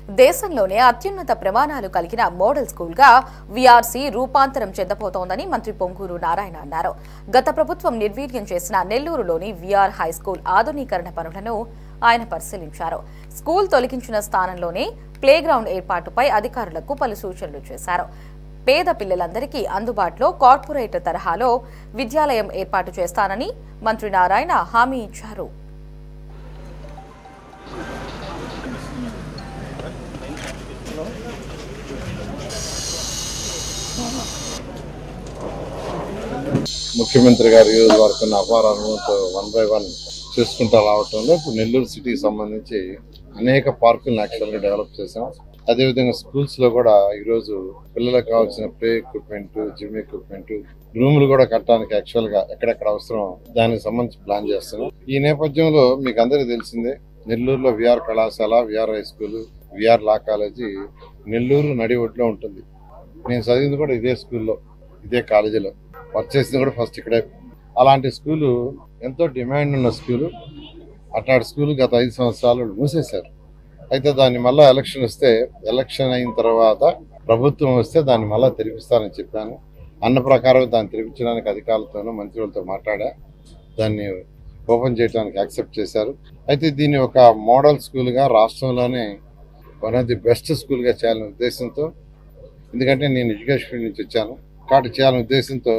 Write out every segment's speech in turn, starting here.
దేశంలోనే అత్యున్నత ప్రమాణాలు కలిగిన మోడల్ స్కూల్గా వీఆర్సీ రూపాంతరం చెందబోతోందని మంత్రి పొంగూరు నారాయణ అన్నారు. గత ప్రభుత్వం నిర్వీర్యం చేసిన నెల్లూరులోని వీఆర్ హైస్కూల్ ఆధునీకరణ పనులను ఆయన పరిశీలించారు. స్కూల్ తొలగించిన స్థానంలోనే ప్లేగ్రౌండ్ ఏర్పాటుపై అధికారులకు పలు సూచనలు చేశారు. పేద పిల్లలందరికీ అందుబాటులో కార్పొరేట్ తరహాలో విద్యాలయం ఏర్పాటు చేస్తానని మంత్రి నారాయణ హామీ ఇచ్చారు. ముఖ్యమంత్రి గారి వరకు అపార అనుభవంతో 1 by 1 చేసుకుంటూ రావటంలో ఇప్పుడు నెల్లూరు సిటీకి సంబంధించి అనేక పార్కులను యాక్చువల్గా డెవలప్ చేసాం. అదేవిధంగా స్కూల్స్ లో కూడా ఈరోజు పిల్లలకు కావాల్సిన ప్లే ఎక్విప్మెంట్, జిమ్ ఎక్విప్మెంట్, రూములు కూడా కట్టడానికి యాక్చువల్ గా ఎక్కడెక్కడ అవసరం దానికి సంబంధించి ప్లాన్ చేస్తున్నాం. ఈ నేపథ్యంలో మీకు అందరికీ తెలిసిందే, నెల్లూరులో విఆర్ కళాశాల, VR high school, VR law college Nellore నడి ఒడ్లో ఉంటుంది. నేను చదివింది కూడా ఇదే స్కూల్లో, ఇదే కాలేజీలో, వర్క్ చేసింది కూడా ఫస్ట్ ఇక్కడే. అలాంటి స్కూలు ఎంతో డిమాండ్ ఉన్న స్కూలు. అట్లాంటి స్కూలు గత 5 సంవత్సరాలు మూసేశారు. అయితే దాన్ని మళ్ళీ ఎలక్షన్ అయిన తర్వాత ప్రభుత్వం వస్తే దాన్ని మళ్ళీ తెరిపిస్తానని చెప్పాను. అన్న ప్రకారం దాన్ని తెరిపించడానికి అధికారులతోనూ మంత్రులతో మాట్లాడా, దాన్ని ఓపెన్ చేయడానికి యాక్సెప్ట్ చేశారు. అయితే దీన్ని ఒక మోడల్ స్కూల్గా రాష్ట్రంలోనే వన్ ఆఫ్ ది బెస్ట్ స్కూల్గా చేయాలనే ఉద్దేశంతో, ఎందుకంటే నేను ఎడ్యుకేషన్ ఫీల్డ్ నుంచి వచ్చాను కాబట్టి చేయాలనే ఉద్దేశంతో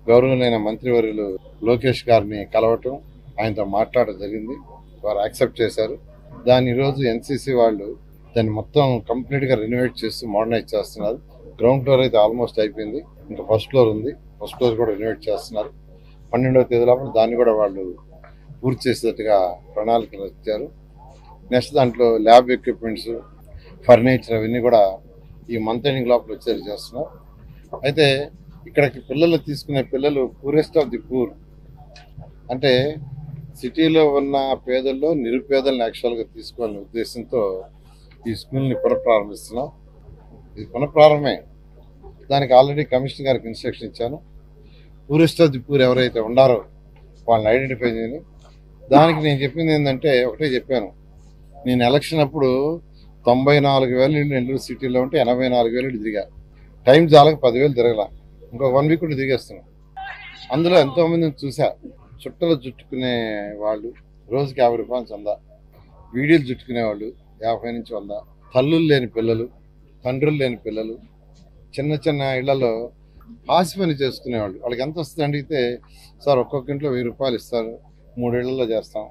గౌరవనీయ మంత్రివర్యులు లోకేష్ గారిని కలవటం, ఆయనతో మాట్లాడడం జరిగింది. వారు యాక్సెప్ట్ చేశారు. దాన్ని ఈరోజు ఎన్సీసీ వాళ్ళు దాన్ని మొత్తం కంప్లీట్గా రెనోవేట్ చేస్తూ మోడర్నైజ్ చేస్తున్నారు. గ్రౌండ్ ఫ్లోర్ అయితే ఆల్మోస్ట్ అయిపోయింది, ఇంకా ఫస్ట్ ఫ్లోర్ ఉంది. ఫస్ట్ ఫ్లోర్ కూడా రెనోవేట్ చేస్తున్నారు. 12వ తేదీ లోపల దాన్ని కూడా వాళ్ళు పూర్తి చేసేట్టుగా ప్రణాళికలు ఇచ్చారు. నెక్స్ట్ దాంట్లో ల్యాబ్ ఎక్విప్మెంట్స్, ఫర్నిచర్ అవన్నీ కూడా ఈ మంత్ ఎండింగ్ లోపల వచ్చేది చేస్తున్నారు. అయితే ఇక్కడికి పిల్లలు తీసుకునే పిల్లలు పూరెస్ట్ ఆఫ్ ది పూర్, అంటే సిటీలో ఉన్న పేదల్లో నిరుపేదలను యాక్చువల్గా తీసుకోవాలనే ఉద్దేశంతో ఈ స్కూల్ని పునఃప్రారంభిస్తున్నాం. ఇది పునఃప్రారంభమే. దానికి ఆల్రెడీ కమిషనర్ గారికి ఇన్స్ట్రక్షన్ ఇచ్చాను. పూరెస్ట్ ఆఫ్ ది పూర్ ఎవరైతే ఉండారో వాళ్ళని ఐడెంటిఫై చేయని. దానికి నేను చెప్పింది ఏంటంటే, ఒకటే చెప్పాను, నేను ఎలక్షన్ అప్పుడు 94,000 ఇళ్ళు నెల్లూరు సిటీలో ఉంటే 84,000 ఇళ్ళు తిరిగా. టైం చాలక 10,000 తిరగల. ఇంకొక 1 వీక్ కూడా తిరిగేస్తున్నాం. అందులో ఎంతోమందిని చూసా. చుట్టలు చుట్టుకునే వాళ్ళు రోజుకి 50 రూపాయలు చందా, వీడియోలు చుట్టుకునేవాళ్ళు 50 నుంచి 100, తల్లులు లేని పిల్లలు, తండ్రులు లేని పిల్లలు, చిన్న చిన్న ఇళ్లలో హాసి పని చేసుకునేవాళ్ళు. వాళ్ళకి ఎంత వస్తుంది అడిగితే, సార్ ఒక్కొక్క ఇంట్లో 1000 రూపాయలు ఇస్తారు, 3 ఇళ్లలో చేస్తాం,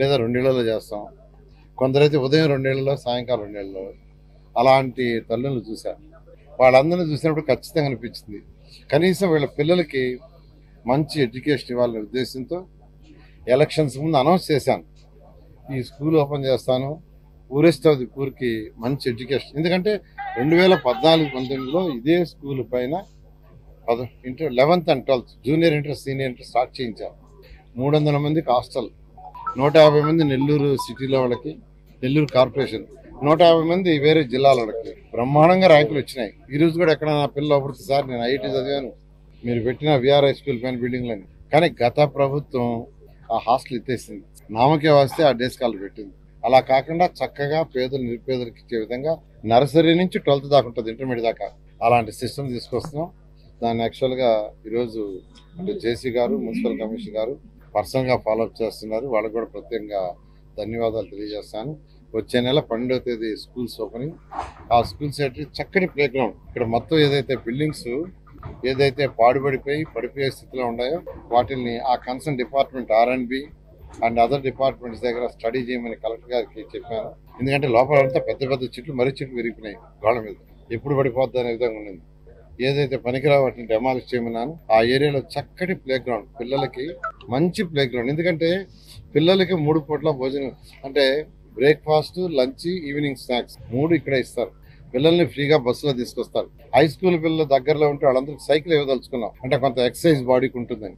లేదా 2 ఇళ్లలో చేస్తాం. కొందరైతే ఉదయం 2 ఇళ్లలో, సాయంకాలం 2 ఇళ్లలో. అలాంటి తల్లులను చూశారు. వాళ్ళందరినీ చూసినప్పుడు ఖచ్చితంగా అనిపించింది, కనీసం వీళ్ళ పిల్లలకి మంచి ఎడ్యుకేషన్ ఇవ్వాలనే ఉద్దేశంతో ఎలక్షన్స్ ముందు అనౌన్స్ చేశాను, ఈ స్కూల్ ఓపెన్ చేస్తాను, పూరెస్ట్ ఆఫ్ ది పూర్కి మంచి ఎడ్యుకేషన్. ఎందుకంటే 2014-19లో ఇదే స్కూల్ పైన 11th and 12th junior inter, senior inter start చేయించారు. 300 మందికి హాస్టల్, 150 మంది నెల్లూరు సిటీలో వాళ్ళకి, నెల్లూరు కార్పొరేషన్, 150 మంది వేరే జిల్లాల వాళ్ళకి బ్రహ్మాండంగా ర్యాంకులు వచ్చినాయి. ఈరోజు కూడా ఎక్కడ నా పిల్లలు అప్పుడు, సార్ నేను ఐఐటీ చదివాను, మీరు పెట్టిన విఆర్ హై స్కూల్ పైన బిల్డింగ్లని, కానీ గత ప్రభుత్వం ఆ హాస్టల్ ఎత్తేసింది. నామకే వస్తే ఆ డే స్కాలర్ పెట్టింది. అలా కాకుండా చక్కగా పేదలు నిరుపేదలకు ఇచ్చే విధంగా నర్సరీ నుంచి 12th దాకా ఉంటుంది, ఇంటర్మీడియట్ దాకా. అలాంటి సిస్టమ్ తీసుకొస్తున్నాం. దాన్ని యాక్చువల్గా ఈరోజు అంటే జేసీ గారు, మున్సిపల్ కమిషనర్ గారు పర్సనల్గా ఫాలోఅప్ చేస్తున్నారు. వాళ్ళకు కూడా ప్రత్యేకంగా ధన్యవాదాలు తెలియజేస్తాను. వచ్చే నెల 12వ తేదీ స్కూల్స్ ఓపెనింగ్. ఆ స్కూల్స్ అంటే చక్కటి ప్లే గ్రౌండ్. ఇక్కడ మొత్తం ఏదైతే బిల్డింగ్స్ ఏదైతే పడిపోయే స్థితిలో ఉన్నాయో వాటిని ఆ concern department R&B and other departments దగ్గర స్టడీ చేయమని కలెక్టర్ గారికి చెప్పాను. ఎందుకంటే లోపల అంతా పెద్ద పెద్ద చెట్లు, మర్రి చెట్లు విరిగిపోయినాయి గోడ మీద, ఎప్పుడు పడిపోద్ది అనే విధంగా ఉన్నది. ఏదైతే పనికిరావు వాటిని డెమాలిష్ చేయమన్నాను. ఆ ఏరియాలో చక్కటి ప్లే గ్రౌండ్, పిల్లలకి మంచి ప్లే గ్రౌండ్. ఎందుకంటే పిల్లలకి 3 పూట్ల భోజనం, అంటే బ్రేక్ఫాస్ట్, లంచ్, ఈవినింగ్ స్నాక్స్ 3 ఇక్కడే ఇస్తారు. పిల్లల్ని ఫ్రీగా బస్సులో తీసుకొస్తారు. హై స్కూల్ పిల్లల దగ్గరలో ఉంటే వాళ్ళందరికీ సైకిల్ ఇవ్వదలుచుకున్నాం, అంటే కొంత ఎక్సర్సైజ్ బాడీకి ఉంటుందని.